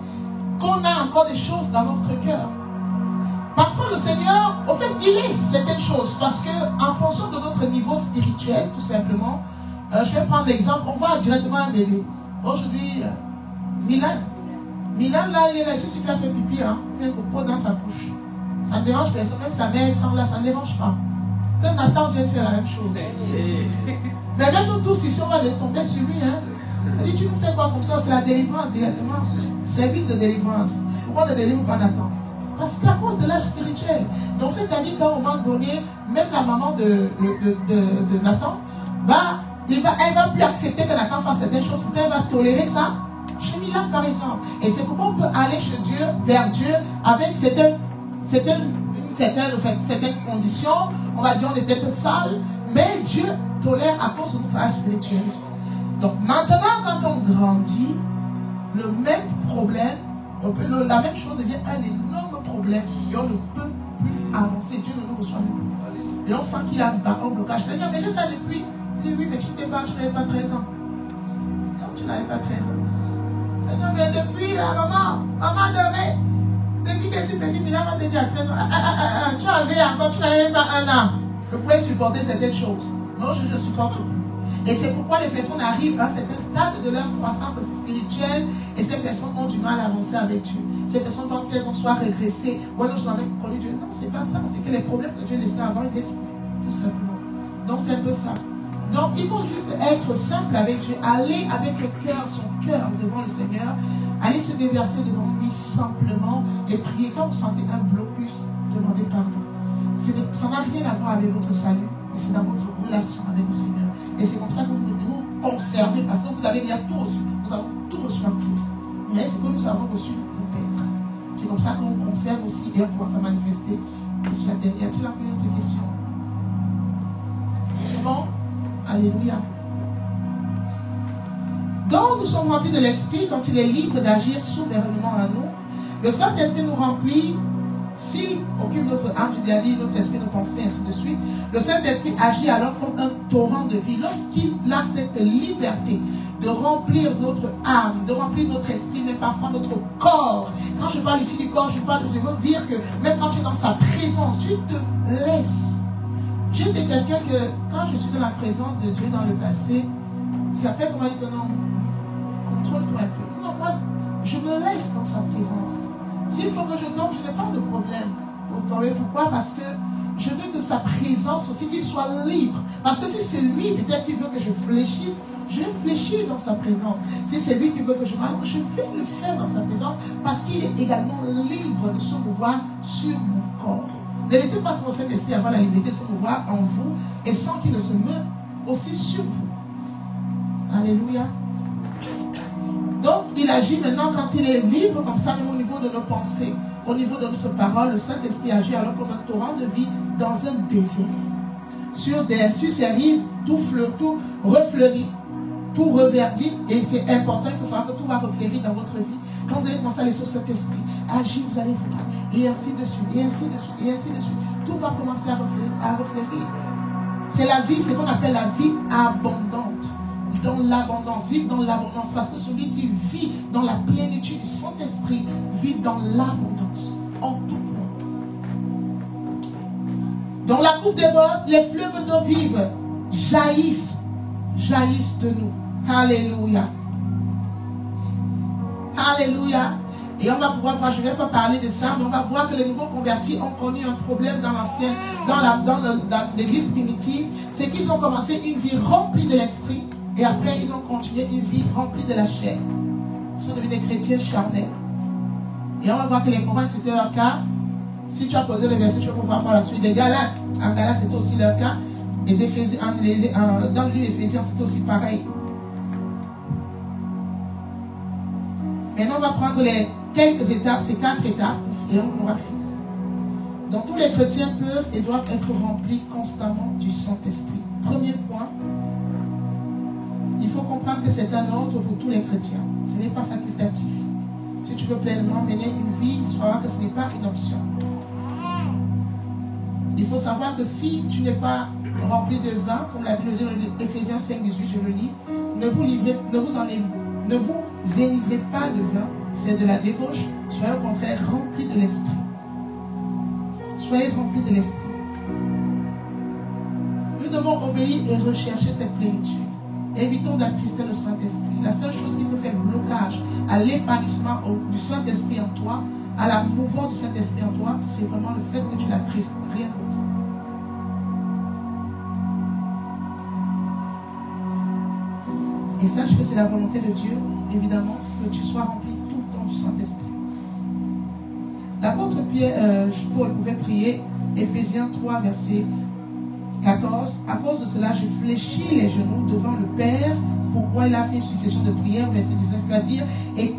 Speaker 1: qu'on a encore des choses dans notre cœur. Parfois le Seigneur, au fait, il laisse certaines choses parce qu'en fonction de notre niveau spirituel, tout simplement, je vais prendre l'exemple, on voit directement un bébé. Aujourd'hui, Milan, là, il est là, je suis qui a fait pipi, hein, il y a un pot dans sa bouche. Ça ne dérange personne, même sa mère sans là, ça ne dérange pas. Que Nathan vienne faire la même chose. Mais même nous tous ici, on va tomber sur lui. Hein. Il dit, tu nous fais quoi comme ça? C'est la délivrance directement. Service de délivrance. Pourquoi ne délivre pas Nathan? Parce qu'à cause de l'âge spirituel. Donc c'est-à-dire qu'à un moment donné, même la maman de Nathan, elle ne va plus accepter que Nathan fasse certaines choses. Peut-être elle va tolérer ça. Chez Milan par exemple. Et c'est pourquoi on peut aller chez Dieu, vers Dieu, avec certaines conditions. On va dire on est peut-être sale, mais Dieu tolère à cause de notre âge spirituel. Donc maintenant, quand on grandit, le même problème, la même chose devient un énorme problème et on ne peut plus avancer. Dieu ne nous reçoit plus. Et on sent qu'il y a un blocage. Seigneur, mais je sais depuis. Il dit oui, mais tu t'es pas, tu n'avais pas 13 ans. Non, tu n'avais pas 13 ans. Seigneur, mais depuis là, maman devait. Depuis que je suis petit, Milan m'a dit à 13 ans, tu n'avais pas 1 an. Je pouvais supporter certaines choses. Non, je ne supporte plus. Et c'est pourquoi les personnes arrivent à certains stades de leur croissance spirituelle et ces personnes ont du mal à avancer avec Dieu. Ces personnes pensent qu'elles ont soit régressé ou alors je dois même connu Dieu. Non, c'est pas ça. C'est que les problèmes que Dieu laissait avant, il laisse tout simplement. Donc c'est un peu ça. Donc, il faut juste être simple avec Dieu, aller avec le cœur, son cœur devant le Seigneur, aller se déverser devant lui simplement et prier. Quand vous sentez un blocus, demandez pardon. Ça n'a rien à voir avec votre salut, mais c'est dans votre relation avec le Seigneur. Et c'est comme ça que vous devez vous conserver, parce que vous avez déjà tout reçu. Nous avons tout reçu en Christ. Mais ce que nous avons reçu vous perdre. C'est comme ça qu'on conserve aussi et on commence à manifester. Y a-t-il encore une autre question? C'est bon? Alléluia. Donc nous sommes remplis de l'Esprit quand il est libre d'agir souverainement en nous. Le Saint-Esprit nous remplit. S'il occupe notre âme, je l'ai dit, notre esprit, nos pensées, ainsi de suite, le Saint-Esprit agit alors comme un torrent de vie. Lorsqu'il a cette liberté de remplir notre âme, de remplir notre esprit, mais parfois notre corps. Quand je parle ici du corps, je veux dire que même quand tu es dans sa présence, tu te laisses. J'étais quelqu'un que, quand je suis dans la présence de Dieu dans le passé, c'est après qu'on m'a dit que non, contrôle-toi un peu. Non, moi, je me laisse dans sa présence. S'il faut que je tombe, je n'ai pas de problème pour tomber. Pourquoi? Parce que je veux que sa présence aussi, qu'il soit libre. Parce que si c'est lui, peut-être qu'il veut que je fléchisse, je vais fléchir dans sa présence. Si c'est lui qui veut que je m'arrête, je vais le faire dans sa présence parce qu'il est également libre de se mouvoir sur mon corps. Ne laissez pas son Saint-Esprit avoir la liberté de se mouvoir en vous et sans qu'il ne se meure aussi sur vous. Alléluia. Donc, il agit maintenant quand il est libre, comme ça, même au niveau de nos pensées, au niveau de notre parole. Le Saint-Esprit agit alors comme un torrent de vie dans un désert. Sur ses rives, tout refleurit, tout reverdit. Et c'est important, il faut savoir que tout va refleurir dans votre vie. Quand vous allez commencer à laisser le Saint-Esprit agir, vous allez voir. Et ainsi de suite, et ainsi de suite, et ainsi de suite. Tout va commencer à refleurir. C'est la vie, c'est ce qu'on appelle la vie abondante. Dans l'abondance, vivre dans l'abondance, parce que celui qui vit dans la plénitude du Saint-Esprit vit dans l'abondance, en tout point. Dans la coupe des bords, les fleuves d'eau vive jaillissent de nous. Alléluia. Alléluia. Et on va pouvoir voir, je ne vais pas parler de ça, mais on va voir que les nouveaux convertis ont connu un problème dans l'ancien, dans l'église primitive, c'est qu'ils ont commencé une vie remplie de l'esprit. Et après, ils ont continué une vie remplie de la chair. Ils sont devenus des chrétiens charnels. Et on va voir que les Corinthiens, c'était leur cas. Si tu as posé le verset, tu peux voir par la suite. Les Galates, en Galates, c'était aussi leur cas. Les Éphésiens, dans le livre Éphésiens, c'était aussi pareil. Maintenant, on va prendre les quelques étapes, ces 4 étapes, et on aura fini. Donc, tous les chrétiens peuvent et doivent être remplis constamment du Saint-Esprit. Premier point. Il faut comprendre que c'est un ordre pour tous les chrétiens. Ce n'est pas facultatif. Si tu veux pleinement mener une vie, il faut savoir que ce n'est pas une option. Il faut savoir que si tu n'es pas rempli de vin, comme la Bible dit dans Éphésiens 5, 18, je le lis, ne vous énivrez pas de vin, c'est de la débauche. Soyez au contraire remplis de l'esprit. Soyez remplis de l'esprit. Nous devons obéir et rechercher cette plénitude. Évitons d'attrister le Saint-Esprit. La seule chose qui peut faire blocage à l'épanouissement du Saint-Esprit en toi, à la mouvance du Saint-Esprit en toi, c'est vraiment le fait que tu l'attristes, rien d'autre. Et sache que c'est la volonté de Dieu, évidemment, que tu sois rempli tout le temps du Saint-Esprit. L'apôtre Paul pouvait prier, Éphésiens 3, verset 14. À cause de cela, je fléchis les genoux devant le Père. Pourquoi il a fait une succession de prières, verset 19, il va dire, et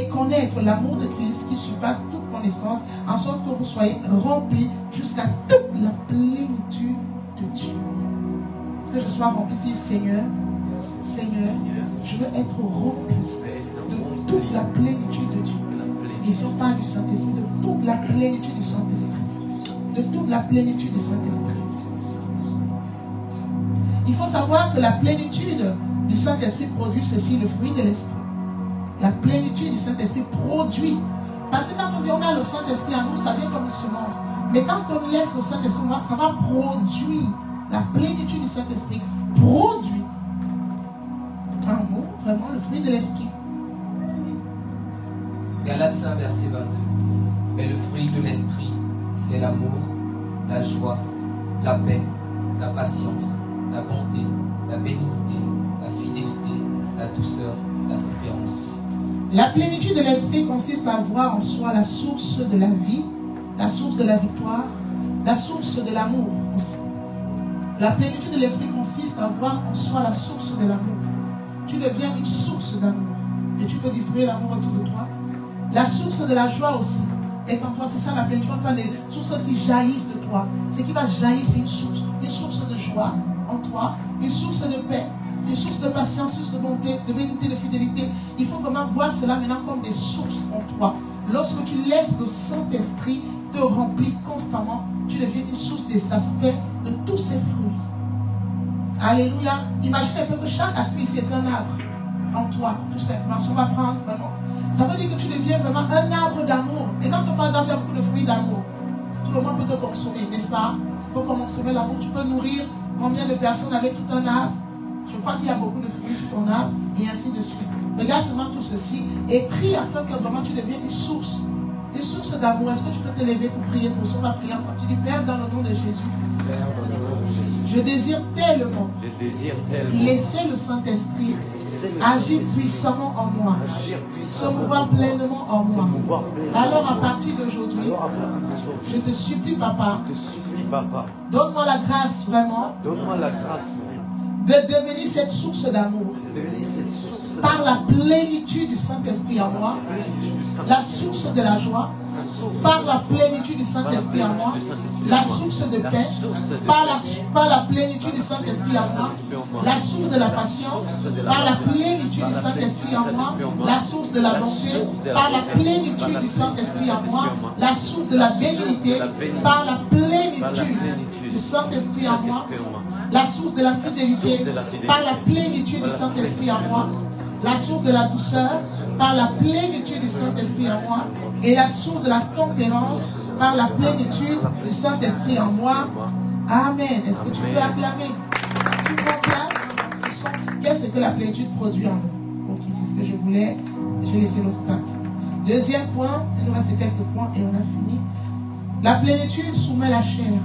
Speaker 1: connaître l'amour de Christ qui surpasse toute connaissance, en sorte que vous soyez remplis jusqu'à toute la plénitude de Dieu. Que je sois rempli, Seigneur, je veux être rempli de toute la plénitude de Dieu. Et si on parle du Saint-Esprit, de toute la plénitude du Saint-Esprit. De toute la plénitude du Saint-Esprit. Il faut savoir que la plénitude du Saint-Esprit produit ceci, le fruit de l'Esprit. La plénitude du Saint-Esprit produit. Parce que quand on dit on a le Saint-Esprit en nous, ça vient comme une semence. Mais quand on laisse le Saint-Esprit, ça va produire. La plénitude du Saint-Esprit produit en nous vraiment le fruit de l'Esprit.
Speaker 2: Galates 5, verset 22. Mais le fruit de l'Esprit, c'est l'amour, la joie, la paix, la patience,
Speaker 4: la bonté, la bénignité, la fidélité, la douceur, la tempérance.
Speaker 1: La plénitude de l'esprit consiste à avoir en soi la source de la vie, la source de la victoire, la source de l'amour aussi. La plénitude de l'esprit consiste à avoir en soi la source de l'amour. Tu deviens une source d'amour et tu peux distribuer l'amour autour de toi. La source de la joie aussi est en toi. C'est ça la plénitude. On parle des sources qui jaillissent de toi. Ce qui va jaillir, c'est une source de joie en toi, une source de paix, une source de patience, une source de bonté, de bénignité, de fidélité. Il faut vraiment voir cela maintenant comme des sources en toi. Lorsque tu laisses le Saint-Esprit te remplir constamment, tu deviens une source des aspects de tous ces fruits. Alléluia. Imagine un peu que chaque aspect c'est un arbre en toi, tout simplement. Si on va prendre vraiment, ça veut dire que tu deviens vraiment un arbre d'amour. Et quand on parle d'arbre, il y a beaucoup de fruits d'amour. Tout le monde peut te consommer, n'est-ce pas? Il faut consommer l'amour. Tu peux nourrir combien de personnes avec tout un arbre? Je crois qu'il y a beaucoup de fruits sur ton arbre et ainsi de suite. Regarde seulement tout ceci et prie afin que vraiment tu deviennes une source d'amour. Est-ce que tu peux te lever pour prier pour ça? On va prier ensemble. Tu dis, Père, dans le nom de Jésus, je désire tellement laisser le Saint-Esprit agir puissamment en moi, se mouvoir pleinement en moi. Alors à partir d'aujourd'hui, je te supplie, Papa, donne-moi la grâce vraiment de devenir cette source d'amour par la plénitude du Saint-Esprit en moi, la source de la joie par la plénitude du Saint-Esprit en moi, la source de paix par la plénitude du Saint-Esprit en moi, la source de la patience par la plénitude du Saint-Esprit en moi, la source de la bonté par la plénitude du Saint-Esprit en moi, la source de la bénignité par la plénitude du Saint-Esprit en moi, la source de la fidélité par la plénitude du Saint-Esprit en moi, la source de la douceur par la plénitude du Saint-Esprit en moi, et la source de la tempérance par la plénitude du Saint-Esprit en moi. Amen. Est-ce que tu peux acclamer? Tu prends place. Qu'est-ce que la plénitude produit en nous? Ok, c'est ce que je voulais. J'ai laissé l'autre partie. Deuxième point, il nous reste quelques points et on a fini. La plénitude soumet la chair.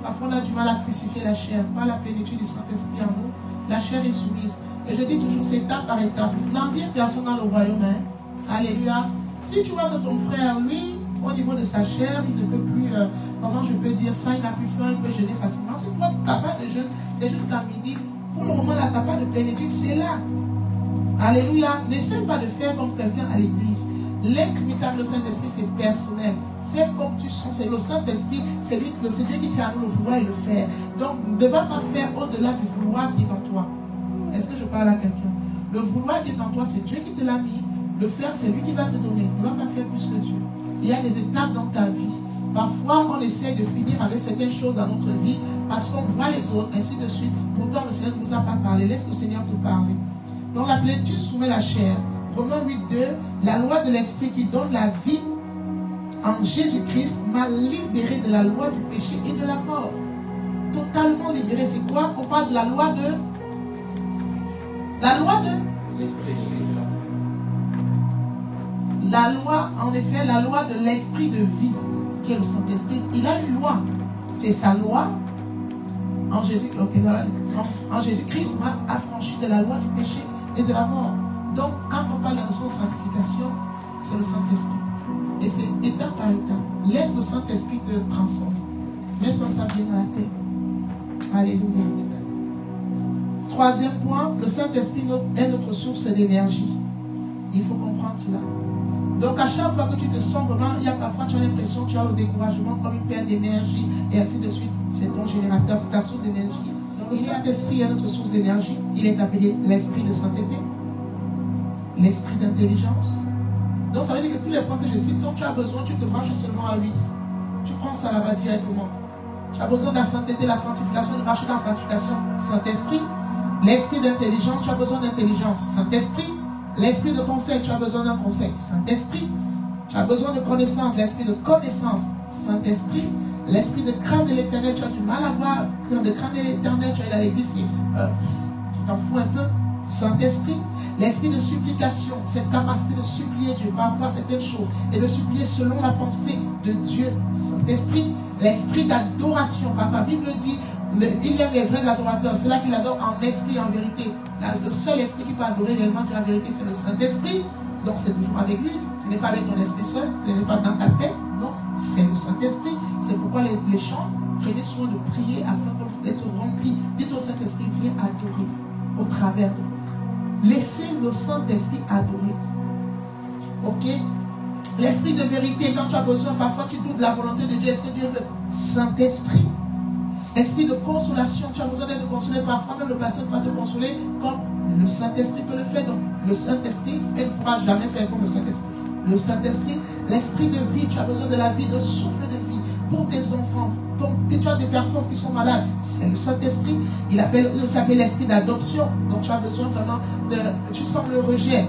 Speaker 1: Parfois on a du mal à crucifier la chair. Par la plénitude du Saint-Esprit en nous, la chair est soumise. Et je dis toujours, c'est étape par étape. N'enviez personne dans le royaume. Hein? Alléluia. Si tu vois que ton frère, lui, au niveau de sa chair, il ne peut plus, comment je peux dire ça, il n'a plus faim, il peut jeûner facilement. C'est toi, ta part de jeûne, c'est jusqu'à midi. Pour le moment, ta part de plénitude, c'est là. Alléluia. N'essaie pas de faire comme quelqu'un à l'église. L'ex-mitable Saint-Esprit, c'est personnel. Fais comme tu sens. C'est le Saint-Esprit, c'est Dieu qui fait à nous le vouloir et le faire. Donc, ne va pas faire au-delà du vouloir qui est en toi. Est-ce que je parle à quelqu'un? Le vouloir qui est en toi, c'est Dieu qui te l'a mis. Le faire, c'est lui qui va te donner. Ne va pas faire plus que Dieu. Il y a des étapes dans ta vie. Parfois, on essaie de finir avec certaines choses dans notre vie parce qu'on voit les autres, ainsi de suite. Pourtant, le Seigneur ne nous a pas parlé. Laisse le Seigneur te parler. Donc, la plénitude soumet la chair. Romains 8:2, la loi de l'Esprit qui donne la vie en Jésus-Christ m'a libéré de la loi du péché et de la mort. Totalement libéré. C'est quoi? On parle de la loi de... La loi de... La loi, en effet, la loi de l'esprit de vie, qui est le Saint-Esprit, il a une loi. C'est sa loi. En Jésus-Christ m'a affranchi de la loi du péché et de la mort. Donc, quand on parle de la notion de sanctification, c'est le Saint-Esprit. Et c'est étape par étape. Laisse le Saint-Esprit te transformer. Mets-toi ça bien dans la tête. Alléluia. Troisième point, le Saint-Esprit est notre source d'énergie. Il faut comprendre cela. Donc à chaque fois que tu te sens vraiment, il y a parfois tu as l'impression que tu as le découragement comme une perte d'énergie et ainsi de suite. C'est ton générateur, c'est ta source d'énergie. Le Saint-Esprit est notre source d'énergie. Il est appelé l'esprit de sainteté, l'esprit d'intelligence. Donc ça veut dire que tous les points que je cite, si tu as besoin, tu te branches seulement à lui. Tu prends ça là-bas directement. Tu as besoin de la sainteté, la sanctification, de marcher dans la sanctification. Saint-Esprit, l'esprit d'intelligence, tu as besoin d'intelligence. Saint-Esprit, l'esprit de conseil, tu as besoin d'un conseil. Saint-Esprit, tu as besoin de connaissance, l'esprit de connaissance. Saint-Esprit, l'esprit de crainte de l'éternel, tu as du mal à voir. De crainte de l'éternel, tu es à l'église, tu t'en fous un peu. Saint-Esprit. L'esprit de supplication, cette capacité de supplier Dieu par rapport à certaines choses et de supplier selon la pensée de Dieu. Saint-Esprit. L'esprit d'adoration, car la Bible dit, il aime les vrais adorateurs, c'est là qu'il adore en esprit et en vérité. Le seul esprit qui peut adorer réellement Dieu en vérité, c'est le Saint-Esprit. Donc c'est toujours avec lui. Ce n'est pas avec ton esprit seul, ce n'est pas dans ta tête. Non, c'est le Saint-Esprit. C'est pourquoi les chants, prenez soin de prier afin d'être remplis. Dites au Saint-Esprit, viens adorer au travers de vous. Laissez le Saint-Esprit adorer. Ok? L'esprit de vérité, quand tu as besoin, parfois tu doutes de la volonté de Dieu. Est-ce que Dieu veut? Saint-Esprit. Esprit de consolation, tu as besoin d'être consolé. Parfois même le pasteur va te consoler comme le Saint-Esprit peut le faire. Donc le Saint-Esprit, elle ne pourra jamais faire comme le Saint-Esprit. Le Saint-Esprit, l'esprit de vie, tu as besoin de la vie, de souffle de vie pour tes enfants. Donc tu as des personnes qui sont malades, c'est le Saint-Esprit. Il s'appelle l'esprit d'adoption. Donc tu as besoin vraiment de... Tu sens le rejet.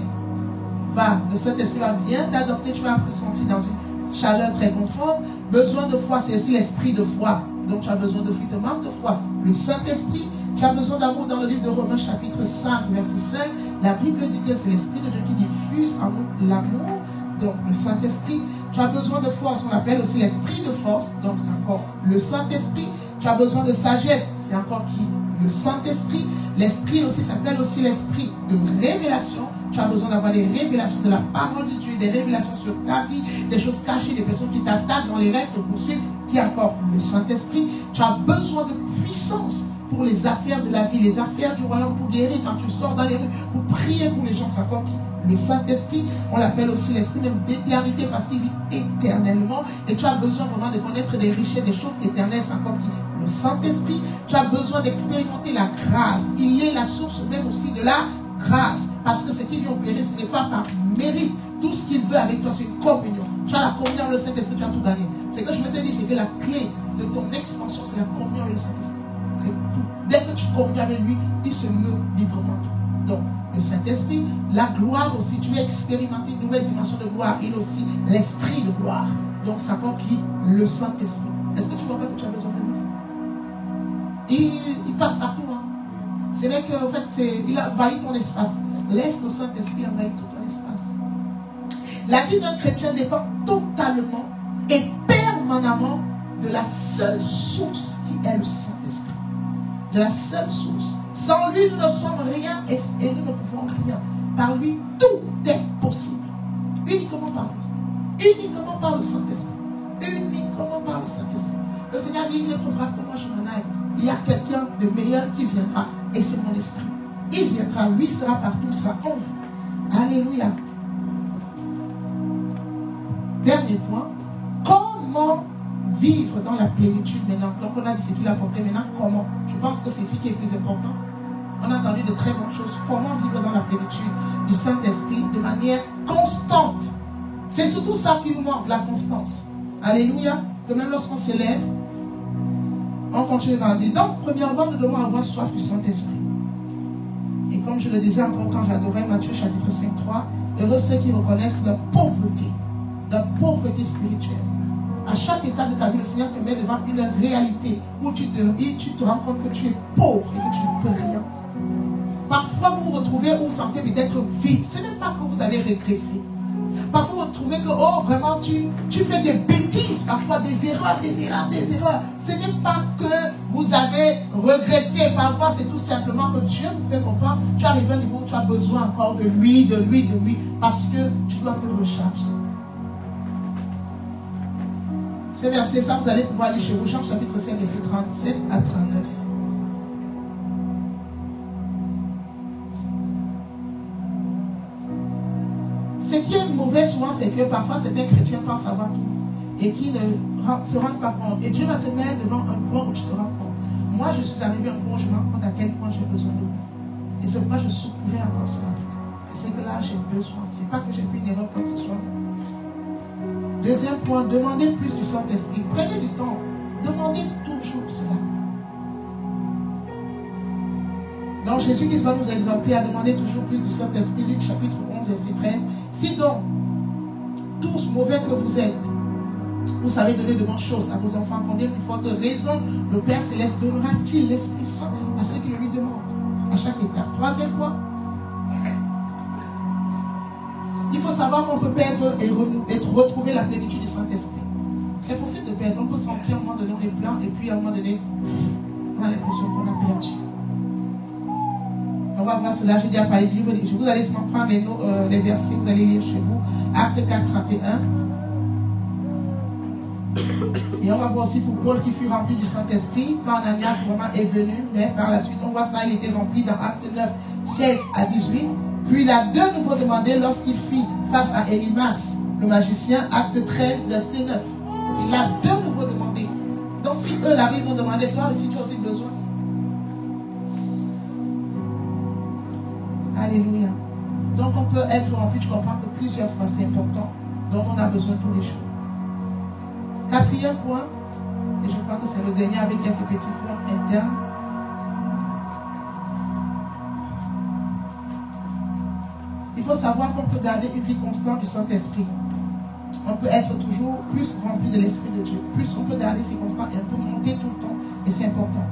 Speaker 1: Le Saint-Esprit va bien t'adopter, tu vas te sentir dans une chaleur très conforme. Besoin de foi, c'est aussi l'esprit de foi. Donc tu as besoin de fruit de manque de foi. Le Saint-Esprit, tu as besoin d'amour. Dans le livre de Romains chapitre 5 verset 5, la Bible dit que c'est l'esprit de Dieu qui diffuse en nous l'amour. Donc le Saint-Esprit, tu as besoin de force, on appelle aussi l'esprit de force. Donc c'est encore le Saint-Esprit. Tu as besoin de sagesse, c'est encore qui? Le Saint-Esprit. L'esprit aussi s'appelle aussi l'esprit de révélation. Tu as besoin d'avoir des révélations de la parole de Dieu, des révélations sur ta vie, des choses cachées, des personnes qui t'attaquent dans les rêves, te poursuivent, qui est encore le Saint-Esprit. Tu as besoin de puissance pour les affaires de la vie, les affaires du royaume, pour guérir quand tu sors dans les rues, pour prier pour les gens, c'est encore qui? Le Saint-Esprit. On l'appelle aussi l'esprit même d'éternité parce qu'il vit éternellement et tu as besoin vraiment de connaître des richesses, des choses éternelles, c'est encore qui? Le Saint-Esprit. Tu as besoin d'expérimenter la grâce. Il y est la source même aussi de la grâce. Parce que ce qui vient opérer, ce n'est pas par mérite. Tout ce qu'il veut avec toi, c'est une communion. Tu as la communion avec le Saint-Esprit, tu as tout gagné. Ce que je veux te dire, c'est que la clé de ton expansion, c'est la communion avec le Saint-Esprit. C'est tout. Dès que tu communies avec lui, il se meut librement. Donc, le Saint-Esprit, la gloire aussi, tu veux expérimenter une nouvelle dimension de gloire. Il aussi l'esprit de gloire. Donc, ça compte qui? Le Saint-Esprit. Est-ce que tu comprends que tu as besoin de lui? Il passe partout. Hein. C'est vrai qu'en fait, il envahit ton espace. Laisse le Saint-Esprit envahir tout ton espace. La vie d'un chrétien dépend totalement et permanemment de la seule source qui est le Saint-Esprit. De la seule source. Sans lui, nous ne sommes rien et nous ne pouvons rien. Par lui, tout est possible. Uniquement par lui. Uniquement par le Saint-Esprit. Uniquement par le Saint-Esprit. Le Seigneur dit, il ne trouvera que moi je m'en aille. Il y a quelqu'un de meilleur qui viendra. Et c'est mon esprit. Il viendra, lui sera partout, il sera en vous. Alléluia. Dernier point. Comment vivre dans la plénitude maintenant? Donc on a dit ce qu'il a apporté maintenant. Comment? Je pense que c'est ce qui est plus important. On a entendu de très bonnes choses. Comment vivre dans la plénitude du Saint-Esprit de manière constante? C'est surtout ça qui nous manque, la constance. Alléluia. Que même lorsqu'on s'élève, on continue d'en dire. Donc, premièrement, nous devons avoir soif du Saint-Esprit. Et comme je le disais encore quand j'adorais Matthieu chapitre 5:3, heureux ceux qui reconnaissent leur pauvreté spirituelle. À chaque étape de ta vie, le Seigneur te met devant une réalité où tu te rends compte que tu es pauvre et que tu ne peux rien. Parfois, vous vous retrouvez où vous sentez peut-être vide. Ce n'est pas que vous avez régressé. Parfois, vous trouvez que, oh, vraiment, tu fais des bêtises, parfois des erreurs. Ce n'est pas que vous avez régressé. Parfois, c'est tout simplement que Dieu vous fait comprendre. Tu arrives à un niveau où tu as besoin encore de lui, parce que tu dois te recharger. Ces versets, ça, vous allez pouvoir aller chez vous, Jean chapitre 5, verset 37 à 39. Ce qui est mauvais souvent, c'est que parfois certains chrétiens pensent savoir tout et qui ne se rendent pas compte. Et Dieu va te mettre devant un point où tu te rends compte. Moi, je suis arrivé à un point où je me rends compte à quel point j'ai besoin de vous. Et c'est pourquoi je souffrirai encore cela. Et c'est que là, j'ai besoin. Ce n'est pas que j'ai fait une erreur quoi que ce soit. Deuxième point, demandez plus du Saint-Esprit. Prenez du temps. Demandez toujours cela. Donc Jésus-Christ va nous exhorter à demander toujours plus du Saint-Esprit. Luc chapitre 11, verset 13. Si donc, tous mauvais que vous êtes, vous savez donner de bonnes choses à vos enfants, combien plus forte raison le Père Céleste donnera-t-il l'Esprit Saint à ceux qui le lui demandent à chaque étape. Troisième point, faut savoir qu'on peut perdre et retrouver la plénitude du Saint-Esprit. C'est possible de perdre. On peut sentir à un moment donné on est plein et puis à un moment donné, on a l'impression qu'on a perdu. On va voir cela, j'ai déjà parlé du livre. Vous allez seulement prendre les versets, vous allez lire chez vous. Acte 4, 31. Et on va voir aussi pour Paul qui fut rempli du Saint-Esprit quand Ananias vraiment est venu, mais par la suite on voit ça, il était rempli dans Acte 9, 16 à 18. Puis il a de nouveau demandé lorsqu'il fit face à Élimas, le magicien, Acte 13, verset 9. Il a de nouveau demandé. Donc si eux là ils ont demandé, toi aussi tu as aussi besoin. Alléluia. Donc on peut être rempli, je comprends que plusieurs fois c'est important, donc on a besoin tous les jours. Quatrième point, et je crois que c'est le dernier avec quelques petits points internes. Il faut savoir qu'on peut garder une vie constante du Saint-Esprit. On peut être toujours plus rempli de l'Esprit de Dieu. Plus on peut garder ces constants et on peut monter tout le temps. Et c'est important.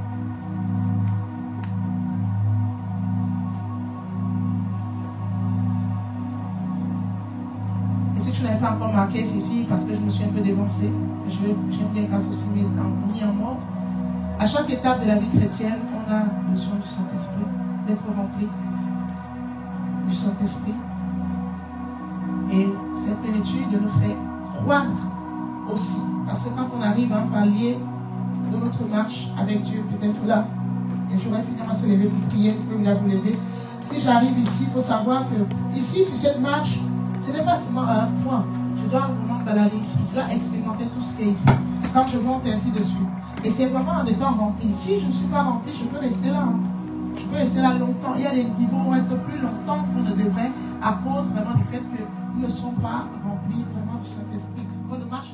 Speaker 1: Et si je n'avais pas encore marqué, c'est ici parce que je me suis un peu dévancé. J'aime bien quand ceci mis en ordre. À chaque étape de la vie chrétienne, on a besoin du Saint-Esprit, d'être rempli du Saint-Esprit. Et cette plénitude nous fait croître aussi. Parce que quand on arrive à un palier de notre marche avec Dieu, peut-être là, et j'aurais fini à se lever pour prier, vous pouvez vous lever. Si j'arrive ici, il faut savoir que ici, sur cette marche, ce n'est pas seulement un point. Je dois vraiment balader ici. Je dois expérimenter tout ce qui est ici. Quand je monte ainsi dessus. Et c'est vraiment en étant rempli. Si je ne suis pas rempli, je peux rester là. Je peux rester là longtemps. Il y a des niveaux où on reste plus longtemps qu'on ne devrait à cause vraiment du fait que nous ne sommes pas remplis vraiment du Saint-Esprit. On ne marche